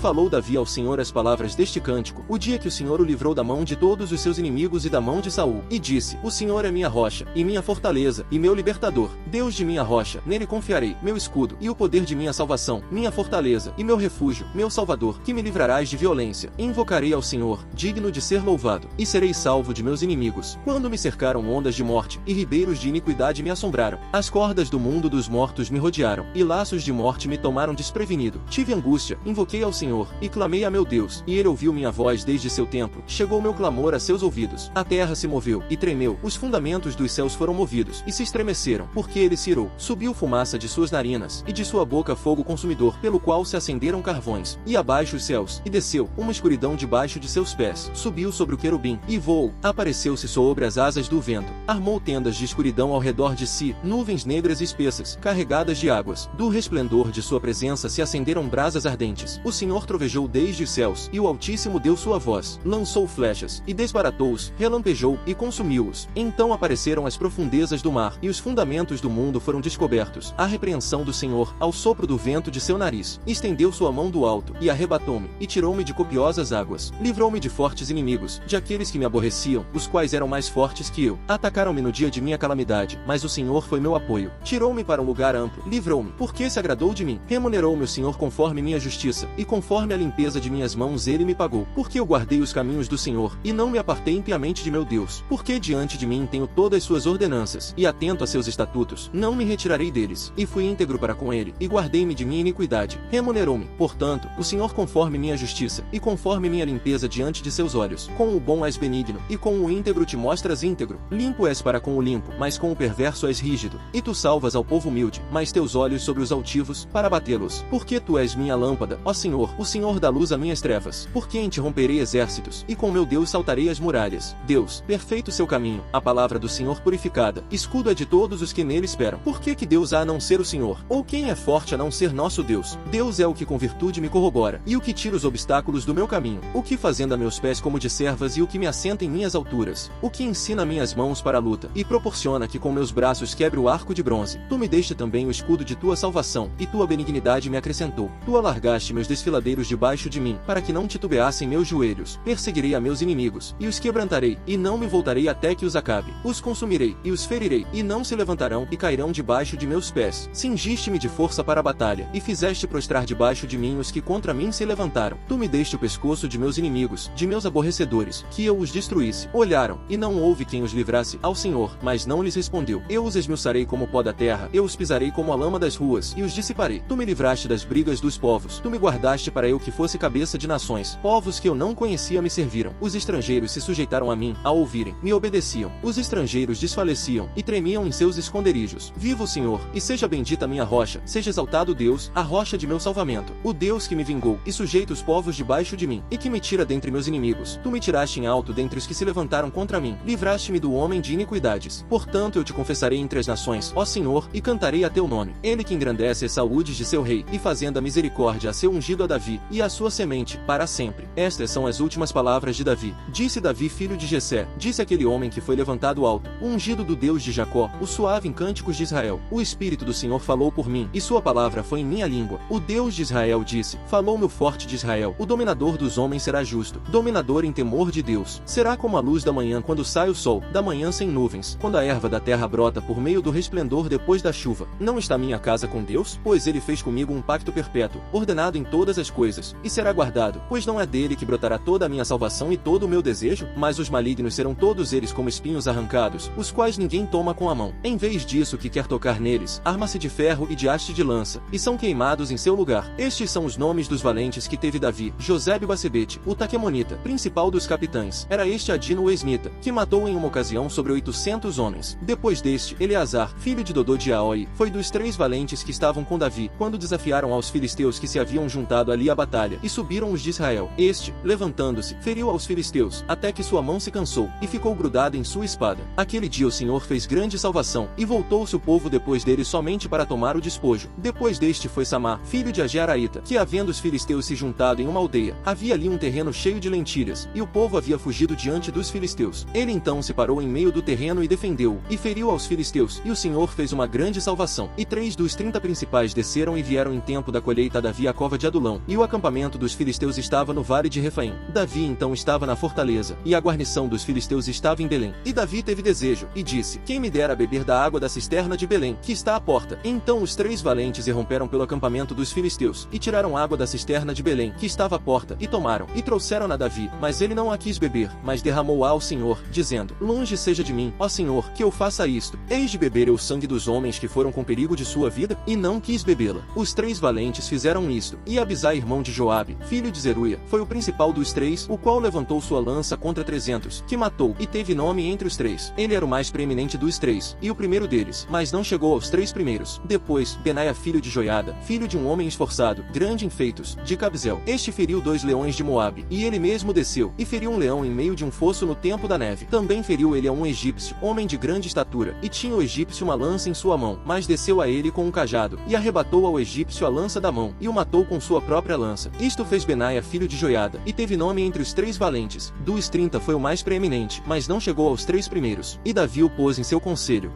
falou Davi ao Senhor as palavras deste cântico, o dia que o Senhor o livrou da mão de todos os seus inimigos e da mão de Saul, e disse: O Senhor é minha rocha, e minha fortaleza, e meu libertador, Deus de minha rocha, nele confiarei, meu escudo, e o poder de minha salvação, minha fortaleza, e meu refúgio, meu salvador, que me livrarás de violência. Invocarei ao Senhor, digno de ser louvado, e serei salvo de meus inimigos. Quando me cercaram ondas de morte, e ribeiros de iniquidade me assombraram, as cordas do mundo dos mortos me rodearam, e laços de morte me tomaram desprevenido. Tive angústia, invoquei ao Senhor, e clamei a meu Deus, e ele ouviu minha voz desde seu templo, chegou meu clamor a seus ouvidos. A terra se moveu, e tremeu, os fundamentos dos céus foram movidos, e se estremeceram, porque ele se irou. Subiu fumaça de suas narinas, e de sua boca fogo consumidor, pelo qual se acenderam carvões, e abaixo os céus, e desceu, uma escuridão debaixo de seus pés, subiu sobre o querubim, e voou, apareceu-se sobre as asas do vento, armou tendas de escuridão ao redor de si, nuvens negras e espessas, carregadas de águas, do resplendor de sua presença se acenderam brasas ardentes. O Senhor trovejou desde os céus, e o Altíssimo deu sua voz, lançou flechas, e desbaratou-os, relampejou, e consumiu-os. Então apareceram as profundezas do mar, e os fundamentos do mundo foram descobertos. A repreensão do Senhor, ao sopro do vento de seu nariz, estendeu sua mão do alto, e arrebatou-me, e tirou-me de copiosas águas. Livrou-me de fortes inimigos, de aqueles que me aborreciam, os quais eram mais fortes que eu. Atacaram-me no dia de minha calamidade, mas o Senhor foi meu apoio. Tirou-me para um lugar amplo, livrou-me, porque se agradou de mim. Remunerou-me o Senhor conforme minha justiça, e conforme a limpeza de minhas mãos ele me pagou. Porque eu guardei os caminhos do Senhor, e não me apartei impiamente de meu Deus. Porque diante de mim tenho todas suas ordenanças, e atento a seus estatutos, não me retirarei deles. E fui íntegro para com ele, e guardei-me de minha iniquidade. Remunerou-me, portanto, o Senhor conforme minha justiça, e conforme minha limpeza diante de seus olhos. Com o bom és benigno, e com o íntegro te mostras íntegro. Limpo és para com o limpo, mas com o perverso és rígido. E tu salvas ao povo humilde, mas teus olhos sobre os altivos, para batê-los. Porque tu és minha lâmpada, ó Senhor, o Senhor dá luz a minhas trevas. Porque em ti romperei exércitos, e com meu Deus saltarei as muralhas. Deus, perfeito seu caminho, a palavra do Senhor purificada, escudo é de todos os que nele esperam. Por que Deus há a não ser o Senhor? Ou quem é forte a não ser nosso Deus? Deus é o que com virtude me corrobora, e o que tira os obstáculos do meu caminho, o que fazenda meus pés como de servas e o que me assenta em minhas alturas, o que ensina minhas mãos para a luta, e proporciona que com meus braços quebre o arco de bronze. Tu me deste também o escudo de tua salvação, e tua benignidade me acrescentou. Tu alargaste meus desfiladeiros debaixo de mim, para que não titubeassem meus joelhos. Perseguirei a meus inimigos, e os quebrantarei, e não me voltarei até que os acabe. Os consumirei, e os ferirei, e não se levantarão, e cairão debaixo de meus pés. Cingiste-me de força para a batalha, e fizeste prostrar debaixo de mim os que contra mim se levantaram. Tu me deste o pescoço de meus inimigos, de meus aborrecedores, que eu os destruísse. Olharam, e não houve quem os livrasse, ao Senhor, mas não lhes respondeu. Eu os esmiuçarei como pó da terra, eu os pisarei como a lama das ruas, e os dissiparei. Tu me livraste das brigas dos povos, tu me guardaste para eu que fosse cabeça de nações. Povos que eu não conhecia me serviram. Os estrangeiros se sujeitaram a mim, a ouvirem, me obedeciam. Os estrangeiros desfaleciam, e tremiam em seus esconderijos. Viva o Senhor, e seja bendita a minha rocha, seja exaltado Deus, a rocha de meu salvamento, o Deus que me vingou, e sujeita os povos debaixo de mim, e que me tira dentre meus inimigos. Tu me tiraste em alto dentre os que se levantaram contra mim, livraste-me do homem de iniquidades. Portanto eu te confessarei entre as nações, ó Senhor, e cantarei a teu nome. Ele que engrandece as saúdes de seu rei, e fazendo a misericórdia a seu ungido a Davi, e a sua semente, para sempre. Estas são as últimas palavras de Davi. Disse Davi filho de Jessé, disse aquele homem que foi levantado alto, o ungido do Deus de Jacó, o suave em cânticos de Israel. O Espírito do Senhor falou por mim, e sua palavra foi em minha língua. O Deus de Israel disse, falou-me o forte de Israel, o dominador dos homens será justo, dominador em temor de Deus. Será como a luz da manhã quando sai o sol, da manhã sem nuvens, quando a erva da terra brota por meio do resplendor depois da chuva. Não está minha casa com Deus? Pois ele fez comigo um pacto perpétuo, ordenado em todas as coisas, e será guardado, pois não é dele que brotará toda a minha salvação e todo o meu desejo, mas os malignos serão todos eles como espinhos arrancados, os quais ninguém toma com a mão. Em vez disso que quer tocar neles, arma-se de ferro e de haste de lança, e são queimados em seu lugar. Estes são os nomes dos valentes que teve Davi: Josebe-Basebete, o Taquemonita, principal dos capitães. Era este Adino o Esmita, que matou em uma ocasião sobre 800 homens. Depois deste, Eleazar, filho de Dodô de Aoi, foi dos 3 valentes que estavam com Davi, quando desafiaram aos filisteus que se haviam juntado ali à batalha, e subiram os de Israel. Este, levantando-se, feriu aos filisteus, até que sua mão se cansou, e ficou grudada em sua espada. Aquele dia o Senhor fez grande salvação, e voltou-se o povo depois dele somente para tomar o despojo. Depois deste foi Samá, filho de Agearaíta, que havendo os filisteus se juntado em uma aldeia, havia ali um terreno cheio de lentilhas, e o povo havia fugido diante dos filisteus. Ele então se parou em meio do terreno e defendeu-o, e feriu aos filisteus, e o Senhor fez uma grande salvação. E 3 dos 30 principais desceram e vieram em tempo da colheita a Davi à cova de Adulão, e e o acampamento dos filisteus estava no vale de Refaim. Davi então estava na fortaleza, e a guarnição dos filisteus estava em Belém. E Davi teve desejo, e disse: quem me dera beber da água da cisterna de Belém, que está à porta? Então os 3 valentes irromperam pelo acampamento dos filisteus, e tiraram água da cisterna de Belém, que estava à porta, e tomaram, e trouxeram-na a Davi, mas ele não a quis beber, mas derramou-a ao Senhor, dizendo: longe seja de mim, ó Senhor, que eu faça isto. Eis de beber eu o sangue dos homens que foram com perigo de sua vida? E não quis bebê-la. Os 3 valentes fizeram isto, e Abisai, irmão de Joabe, filho de Zeruia, foi o principal dos 3, o qual levantou sua lança contra 300, que matou, e teve nome entre os 3. Ele era o mais preeminente dos 3, e o primeiro deles, mas não chegou aos 3 primeiros. Depois, Benaia, filho de Joiada, filho de um homem esforçado, grande em feitos, de Cabzel. Este feriu 2 leões de Moabe, e ele mesmo desceu, e feriu um leão em meio de um fosso no tempo da neve. Também feriu ele a um egípcio, homem de grande estatura, e tinha o egípcio uma lança em sua mão, mas desceu a ele com um cajado, e arrebatou ao egípcio a lança da mão, e o matou com sua própria lança. Isto fez Benaia, filho de Joiada, e teve nome entre os 3 valentes. Dos 30 foi o mais preeminente, mas não chegou aos 3 primeiros. E Davi o pôs em seu conselho.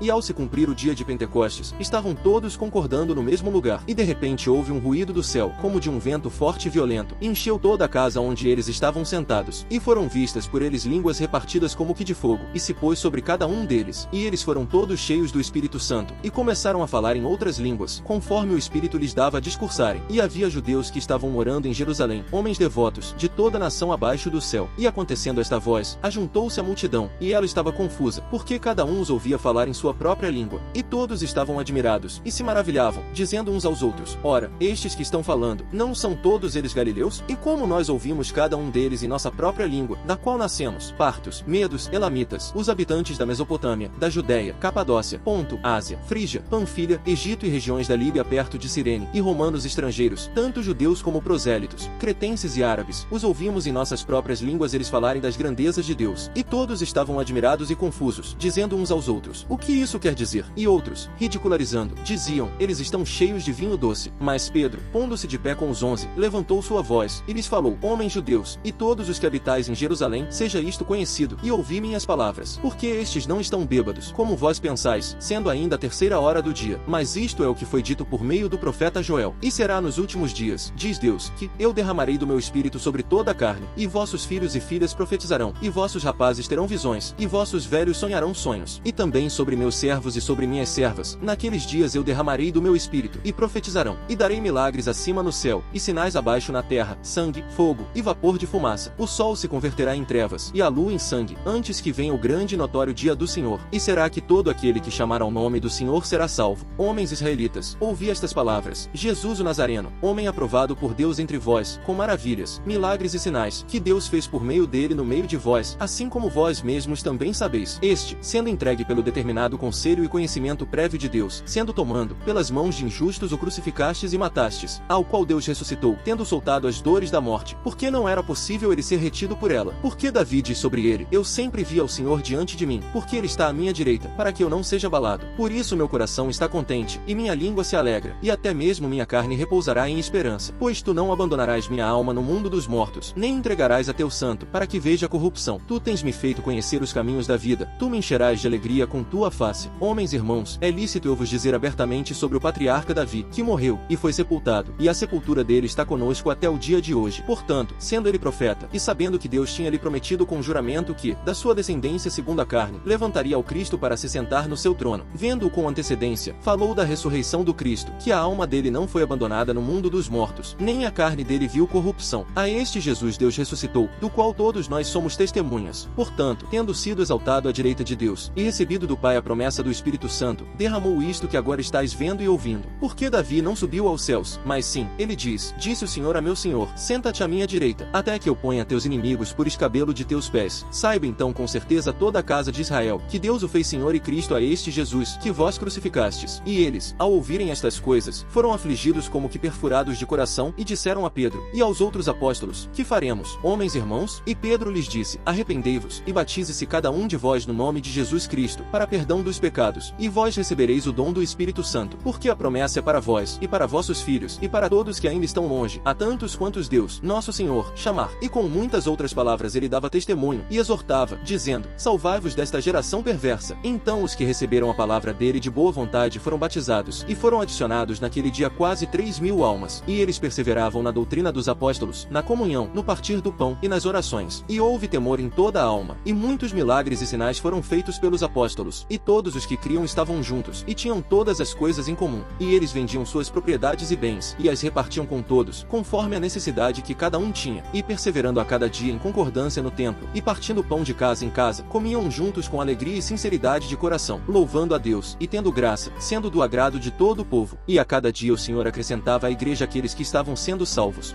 E ao se cumprir o dia de Pentecostes, estavam todos concordando no mesmo lugar. E de repente houve um ruído do céu, como de um vento forte e violento, e encheu toda a casa onde eles estavam sentados. E foram vistas por eles línguas repartidas como que de fogo, e se pôs sobre cada um deles. E eles foram todos cheios do Espírito Santo, e começaram a falar em outras línguas, conforme o Espírito lhes dava a discursarem. E havia judeus que estavam morando em Jerusalém, homens devotos, de toda a nação abaixo do céu. E acontecendo esta voz, ajuntou-se a multidão, e ela estava confusa, porque cada um os ouvia falar em sua própria língua. E todos estavam admirados, e se maravilhavam, dizendo uns aos outros: ora, estes que estão falando, não são todos eles galileus? E como nós ouvimos cada um deles em nossa própria língua, da qual nascemos, partos, medos, elamitas, os habitantes da Mesopotâmia, da Judéia, Capadócia, Ponto, Ásia, Frígia, Panfilha, Egito e regiões da Líbia perto de Cirene, e romanos estrangeiros, tanto judeus como prosélitos, cretenses e árabes, os ouvimos em nossas próprias línguas eles falarem das grandezas de Deus. E todos estavam admirados e confusos, dizendo uns aos outros: o que isso quer dizer? E outros, ridicularizando, diziam: eles estão cheios de vinho doce. Mas Pedro, pondo-se de pé com os 11, levantou sua voz, e lhes falou: homens judeus, e todos os que habitais em Jerusalém, seja isto conhecido, e ouvi minhas palavras. Porque estes não estão bêbados, como vós pensais, sendo ainda a 3ª hora do dia. Mas isto é o que foi dito por meio do profeta Joel. E será nos últimos dias, diz Deus, que eu derramarei do meu espírito sobre toda a carne, e vossos filhos e filhas profetizarão, e vossos rapazes terão visões, e vossos velhos sonharão sonhos. E também sobre meus servos e sobre minhas servas, naqueles dias eu derramarei do meu espírito, e profetizarão, e darei milagres acima no céu, e sinais abaixo na terra, sangue, fogo, e vapor de fumaça. O sol se converterá em trevas, e a lua em sangue, antes que venha o grande e notório dia do Senhor. E será que todo aquele que chamar ao nome do Senhor será salvo. Homens israelitas, ouvi estas palavras: Jesus o Nazareno, homem aprovado por Deus entre vós, com maravilhas, milagres e sinais, que Deus fez por meio dele no meio de vós, assim como vós mesmos também sabeis. Este, sendo entregue pelo determinado conselho e conhecimento prévio de Deus, sendo tomando, pelas mãos de injustos o crucificastes e matastes, ao qual Deus ressuscitou, tendo soltado as dores da morte, porque não era possível ele ser retido por ela. Porque Davi diz sobre ele: eu sempre vi ao Senhor diante de mim, porque ele está à minha direita, para que eu não seja abalado. Por isso meu coração está contente, e minha língua se alegra, e até mesmo minha carne repousará em esperança. Pois tu não abandonarás minha alma no mundo dos mortos, nem entregarás a teu santo, para que veja a corrupção. Tu tens me feito conhecer os caminhos da vida, tu me encherás de alegria com tua face. Homens irmãos, é lícito eu vos dizer abertamente sobre o patriarca Davi, que morreu, e foi sepultado, e a sepultura dele está conosco até o dia de hoje. Portanto, sendo ele profeta, e sabendo que Deus tinha lhe prometido com juramento que, da sua descendência segundo a carne, levantaria ao Cristo para se sentar no seu trono, vendo-o com antecedência, falou da ressurreição do Cristo, que a alma dele não foi abandonada no mundo dos mortos, nem a carne dele viu corrupção. A este Jesus Deus ressuscitou, do qual todos nós somos testemunhas. Portanto, tendo sido exaltado à direita de Deus, e recebido do Pai a promessa do Espírito Santo, derramou isto que agora estáis vendo e ouvindo. Porque Davi não subiu aos céus, mas sim, ele diz: disse o Senhor a meu Senhor: senta-te à minha direita, até que eu ponha teus inimigos por escabelo de teus pés. Saiba então com certeza toda a casa de Israel, que Deus o fez Senhor e Cristo a este Jesus, que vós crucificastes. E eles, ao ouvirem estas coisas, foram afligidos como que perfurados de coração, e disseram a Pedro e aos outros apóstolos: que faremos, homens irmãos? E Pedro lhes disse: arrependei-vos, e batize-se cada um de vós no nome de Jesus Cristo, para perdão remissão dos pecados, e vós recebereis o dom do Espírito Santo, porque a promessa é para vós, e para vossos filhos, e para todos que ainda estão longe, a tantos quantos Deus, nosso Senhor, chamar. E com muitas outras palavras ele dava testemunho, e exortava, dizendo, salvai-vos desta geração perversa. Então os que receberam a palavra dele de boa vontade foram batizados, e foram adicionados naquele dia quase 3.000 almas, e eles perseveravam na doutrina dos apóstolos, na comunhão, no partir do pão, e nas orações. E houve temor em toda a alma, e muitos milagres e sinais foram feitos pelos apóstolos, e todos os que criam estavam juntos, e tinham todas as coisas em comum, e eles vendiam suas propriedades e bens, e as repartiam com todos, conforme a necessidade que cada um tinha, e perseverando a cada dia em concordância no templo, e partindo pão de casa em casa, comiam juntos com alegria e sinceridade de coração, louvando a Deus, e tendo graça, sendo do agrado de todo o povo. E a cada dia o Senhor acrescentava à igreja aqueles que estavam sendo salvos.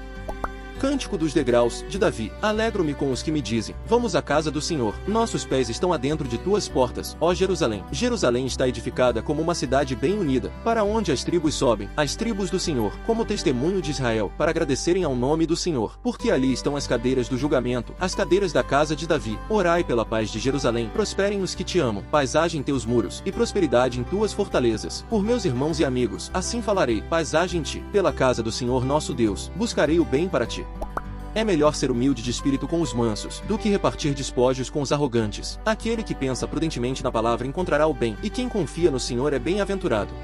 Cântico dos degraus, de Davi. Alegro-me com os que me dizem, vamos à casa do Senhor. Nossos pés estão adentro de tuas portas, ó Jerusalém. Jerusalém está edificada como uma cidade bem unida, para onde as tribos sobem, as tribos do Senhor, como testemunho de Israel, para agradecerem ao nome do Senhor. Porque ali estão as cadeiras do julgamento, as cadeiras da casa de Davi. Orai pela paz de Jerusalém, prosperem os que te amam, paisagem teus muros, e prosperidade em tuas fortalezas. Por meus irmãos e amigos, assim falarei, paisagem ti, pela casa do Senhor nosso Deus, buscarei o bem para ti. É melhor ser humilde de espírito com os mansos, do que repartir despojos com os arrogantes. Aquele que pensa prudentemente na palavra encontrará o bem, e quem confia no Senhor é bem-aventurado.